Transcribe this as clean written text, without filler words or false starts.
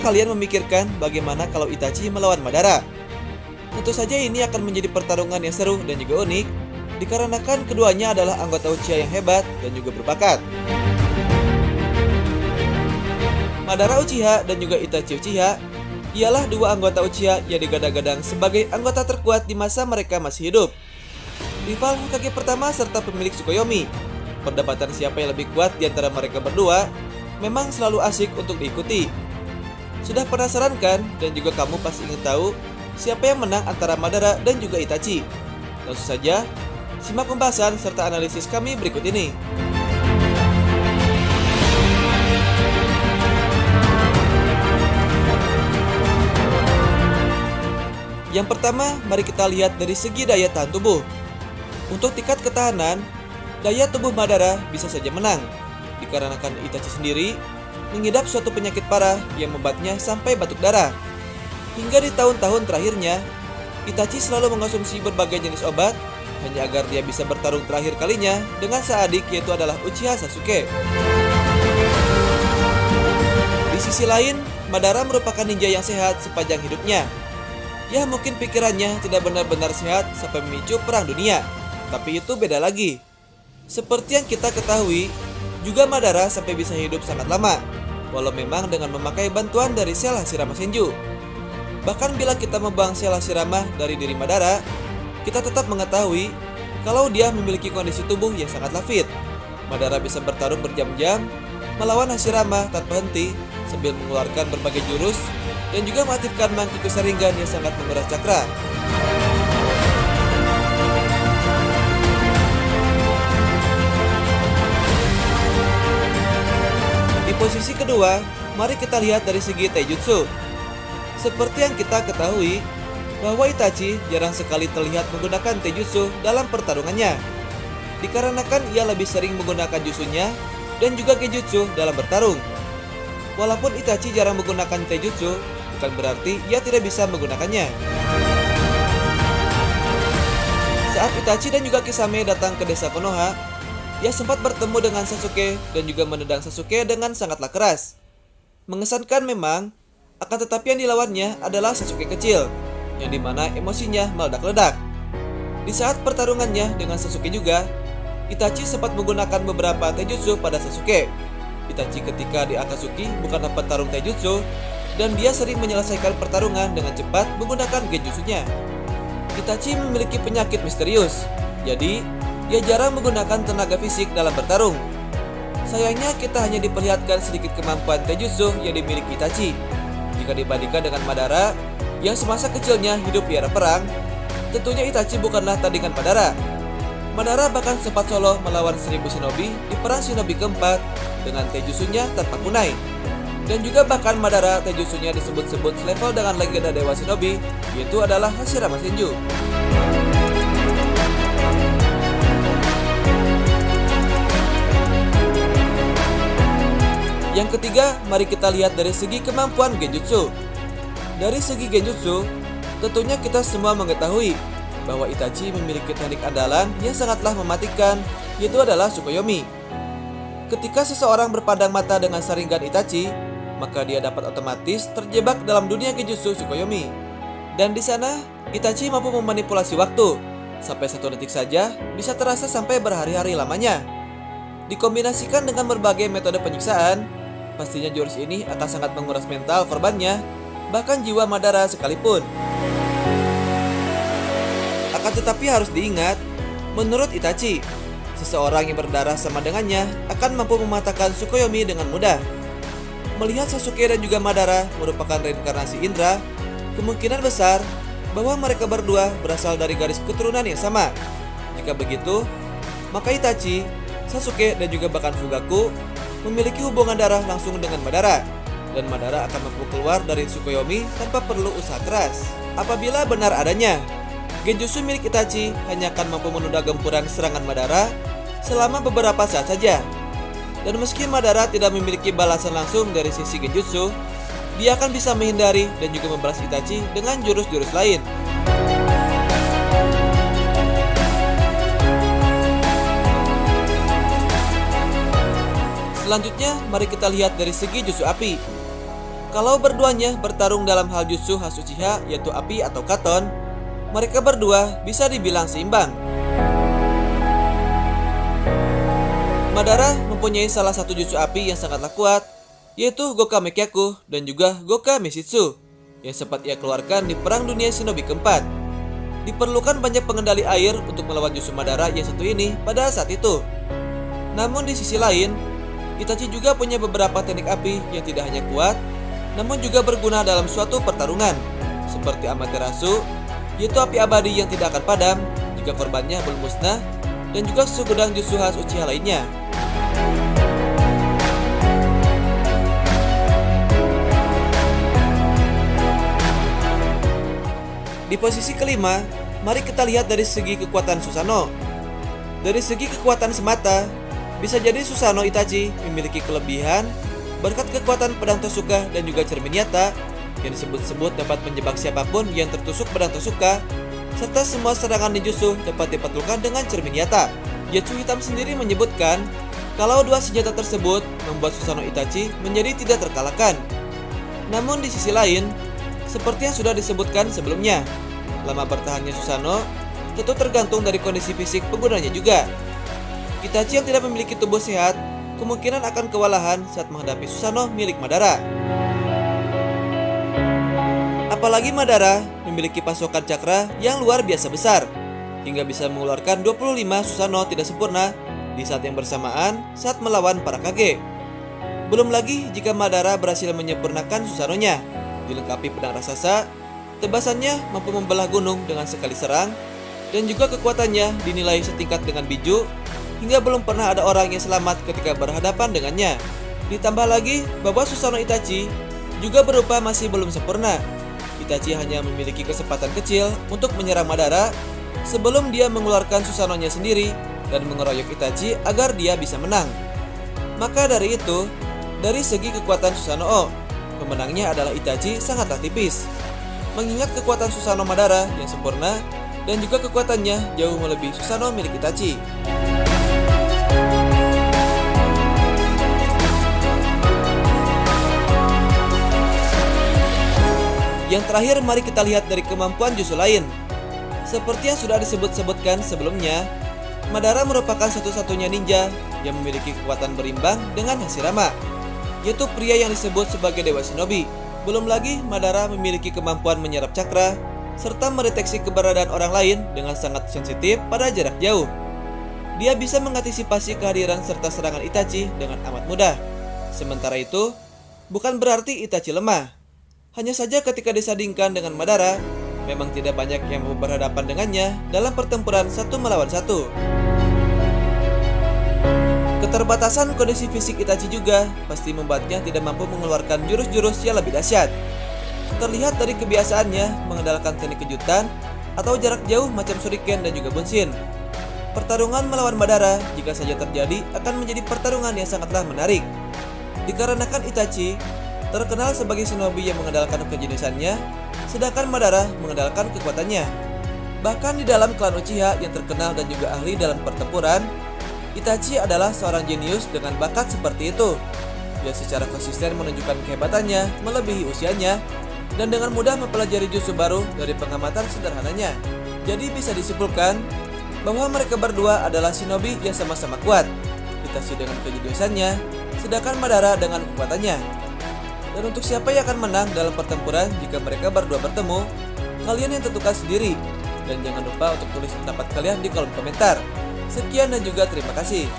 kalian memikirkan bagaimana kalau Itachi melawan Madara? Tentu saja ini akan menjadi pertarungan yang seru dan juga unik, dikarenakan keduanya adalah anggota Uchiha yang hebat dan juga berbakat. Madara Uchiha dan juga Itachi Uchiha ialah dua anggota Uchiha yang digadang-gadang sebagai anggota terkuat di masa mereka masih hidup. Rival Hokage pertama serta pemilik Tsukuyomi. Perdebatan siapa yang lebih kuat di antara mereka berdua memang selalu asik untuk diikuti. Sudah penasaran kan? Dan juga kamu pasti ingin tahu siapa yang menang antara Madara dan juga Itachi. Langsung saja, simak pembahasan serta analisis kami berikut ini. Yang pertama, mari kita lihat dari segi daya tahan tubuh. Untuk tingkat ketahanan, daya tubuh Madara bisa saja menang, dikarenakan Itachi sendiri mengidap suatu penyakit parah yang membuatnya sampai batuk darah. Hingga di tahun-tahun terakhirnya, Itachi selalu mengonsumsi berbagai jenis obat hanya agar dia bisa bertarung terakhir kalinya dengan sang adik, yaitu adalah Uchiha Sasuke. Di sisi lain, Madara merupakan ninja yang sehat sepanjang hidupnya. Ya, mungkin pikirannya tidak benar-benar sehat sampai memicu perang dunia, tapi itu beda lagi. Seperti yang kita ketahui, juga Madara sampai bisa hidup sangat lama, walau memang dengan memakai bantuan dari sel Hashirama Senju. Bahkan bila kita membuang sel Hashirama dari diri Madara, kita tetap mengetahui kalau dia memiliki kondisi tubuh yang sangatlah fit. Madara bisa bertarung berjam-jam, melawan Hashirama tanpa henti, sambil mengeluarkan berbagai jurus, dan juga mengaktifkan Mankiku Sharingan yang sangat menguras cakra. Di posisi kedua, mari kita lihat dari segi taijutsu. Seperti yang kita ketahui, bahwa Itachi jarang sekali terlihat menggunakan taijutsu dalam pertarungannya, dikarenakan ia lebih sering menggunakan jutsunya dan juga genjutsu dalam bertarung. Walaupun Itachi jarang menggunakan taijutsu, bukan berarti ia tidak bisa menggunakannya. Saat Itachi dan juga Kisame datang ke desa Konoha, ia sempat bertemu dengan Sasuke dan juga menendang Sasuke dengan sangatlah keras. Mengesankan memang, akan tetapi yang dilawannya adalah Sasuke kecil, yang dimana emosinya meledak-ledak. Di saat pertarungannya dengan Sasuke juga, Itachi sempat menggunakan beberapa taijutsu pada Sasuke. Itachi ketika di Akatsuki bukanlah petarung taijutsu, dan dia sering menyelesaikan pertarungan dengan cepat menggunakan genjutsunya. Itachi memiliki penyakit misterius, jadi ia jarang menggunakan tenaga fisik dalam bertarung. Sayangnya kita hanya diperlihatkan sedikit kemampuan taijutsu yang dimiliki Itachi. Jika dibandingkan dengan Madara yang semasa kecilnya hidup di era perang, tentunya Itachi bukanlah tandingan Madara. Madara bahkan sempat solo melawan 1000 shinobi di perang shinobi keempat dengan taijutsunya tanpa kunai. Dan juga bahkan Madara taijutsunya disebut-sebut selevel dengan legenda Dewa Shinobi, yaitu adalah Hashirama Senju. Yang ketiga, mari kita lihat dari segi kemampuan genjutsu. Dari segi genjutsu, tentunya kita semua mengetahui bahwa Itachi memiliki teknik andalan yang sangatlah mematikan, yaitu adalah Tsukuyomi. Ketika seseorang berpandang mata dengan Sharingan Itachi, maka dia dapat otomatis terjebak dalam dunia genjutsu Tsukuyomi. Dan di sana, Itachi mampu memanipulasi waktu. Sampai 1 detik saja bisa terasa sampai berhari-hari lamanya. Dikombinasikan dengan berbagai metode penyiksaan, pastinya jurus ini akan sangat menguras mental korbannya, bahkan jiwa Madara sekalipun. Akan tetapi harus diingat, menurut Itachi, seseorang yang berdarah sama dengannya akan mampu mematahkan Tsukuyomi dengan mudah. Melihat Sasuke dan juga Madara merupakan reinkarnasi Indra, kemungkinan besar bahwa mereka berdua berasal dari garis keturunan yang sama. Jika begitu, maka Itachi, Sasuke, dan juga bahkan Fugaku memiliki hubungan darah langsung dengan Madara, dan Madara akan mampu keluar dari Tsukuyomi tanpa perlu usaha keras. Apabila benar adanya, genjutsu milik Itachi hanya akan mampu menunda gempuran serangan Madara selama beberapa saat saja. Dan meski Madara tidak memiliki balasan langsung dari sisi genjutsu, dia akan bisa menghindari dan juga membalas Itachi dengan jurus-jurus lain. Selanjutnya, mari kita lihat dari segi jutsu api. Kalau berduanya bertarung dalam hal jutsu khas Uchiha yaitu api atau katon, mereka berdua bisa dibilang seimbang. Madara mempunyai salah satu jutsu api yang sangatlah kuat, yaitu Gokame Kyaku dan juga Gokame Shitsu, yang sempat ia keluarkan di Perang Dunia Shinobi keempat. Diperlukan banyak pengendali air untuk melawan jutsu Madara yang satu ini pada saat itu. Namun di sisi lain, Itachi juga punya beberapa teknik api yang tidak hanya kuat, namun juga berguna dalam suatu pertarungan, seperti Amaterasu, yaitu api abadi yang tidak akan padam jika korbannya belum musnah, dan juga segudang jutsu khas Uchiha lainnya. Di posisi kelima, mari kita lihat dari segi kekuatan Susanoo. Dari segi kekuatan semata, bisa jadi Susanoo Itachi memiliki kelebihan berkat kekuatan pedang Tosuka dan juga cermin Yatta yang disebut-sebut dapat menjebak siapapun yang tertusuk pedang Tosuka, serta semua serangan ninjutsu dapat dipatulkan dengan cermin Yatta. Getsu Hitam sendiri menyebutkan kalau dua senjata tersebut membuat Susanoo Itachi menjadi tidak terkalahkan. Namun di sisi lain, seperti yang sudah disebutkan sebelumnya, lama bertahannya Susanoo tentu tergantung dari kondisi fisik penggunanya juga. Itachi yang tidak memiliki tubuh sehat kemungkinan akan kewalahan saat menghadapi Susanoo milik Madara. Apalagi Madara memiliki pasokan cakra yang luar biasa besar, hingga bisa mengeluarkan 25 Susanoo tidak sempurna di saat yang bersamaan saat melawan para Kage. Belum lagi jika Madara berhasil menyempurnakan Susanoo-nya, dilengkapi pedang raksasa, tebasannya mampu membelah gunung dengan sekali serang, dan juga kekuatannya dinilai setingkat dengan Biju, hingga belum pernah ada orang yang selamat ketika berhadapan dengannya. Ditambah lagi bahwa Susanoo Itachi juga berupa masih belum sempurna. Itachi hanya memiliki kesempatan kecil untuk menyerang Madara sebelum dia mengeluarkan Susanoo-nya sendiri dan mengeroyok Itachi agar dia bisa menang. Maka dari itu, dari segi kekuatan Susanoo, pemenangnya adalah Itachi sangatlah tipis. Mengingat kekuatan Susanoo Madara yang sempurna dan juga kekuatannya jauh melebihi Susanoo milik Itachi. Yang terakhir, mari kita lihat dari kemampuan jutsu lain. Seperti yang sudah disebut-sebutkan sebelumnya, Madara merupakan satu-satunya ninja yang memiliki kekuatan berimbang dengan Hashirama, yaitu pria yang disebut sebagai Dewa Shinobi. Belum lagi Madara memiliki kemampuan menyerap cakra, serta mendeteksi keberadaan orang lain dengan sangat sensitif pada jarak jauh. Dia bisa mengantisipasi kehadiran serta serangan Itachi dengan amat mudah. Sementara itu, bukan berarti Itachi lemah. Hanya saja ketika disandingkan dengan Madara, memang tidak banyak yang mau berhadapan dengannya dalam pertempuran satu melawan satu. Keterbatasan kondisi fisik Itachi juga pasti membuatnya tidak mampu mengeluarkan jurus-jurus yang lebih dahsyat. Terlihat dari kebiasaannya mengandalkan teknik kejutan atau jarak jauh macam shuriken dan juga bunshin. Pertarungan melawan Madara jika saja terjadi akan menjadi pertarungan yang sangatlah menarik. Dikarenakan Itachi terkenal sebagai shinobi yang mengandalkan kejeniusannya, sedangkan Madara mengandalkan kekuatannya. Bahkan di dalam klan Uchiha yang terkenal dan juga ahli dalam pertempuran, Itachi adalah seorang jenius dengan bakat seperti itu. Dia secara konsisten menunjukkan kehebatannya melebihi usianya, dan dengan mudah mempelajari jutsu baru dari pengamatan sederhananya. Jadi bisa disimpulkan bahwa mereka berdua adalah shinobi yang sama-sama kuat. Itachi dengan kejeniusannya, sedangkan Madara dengan kekuatannya. Dan untuk siapa yang akan menang dalam pertempuran jika mereka berdua bertemu, kalian yang tentukan sendiri. Dan jangan lupa untuk tulis pendapat kalian di kolom komentar. Sekian dan juga terima kasih.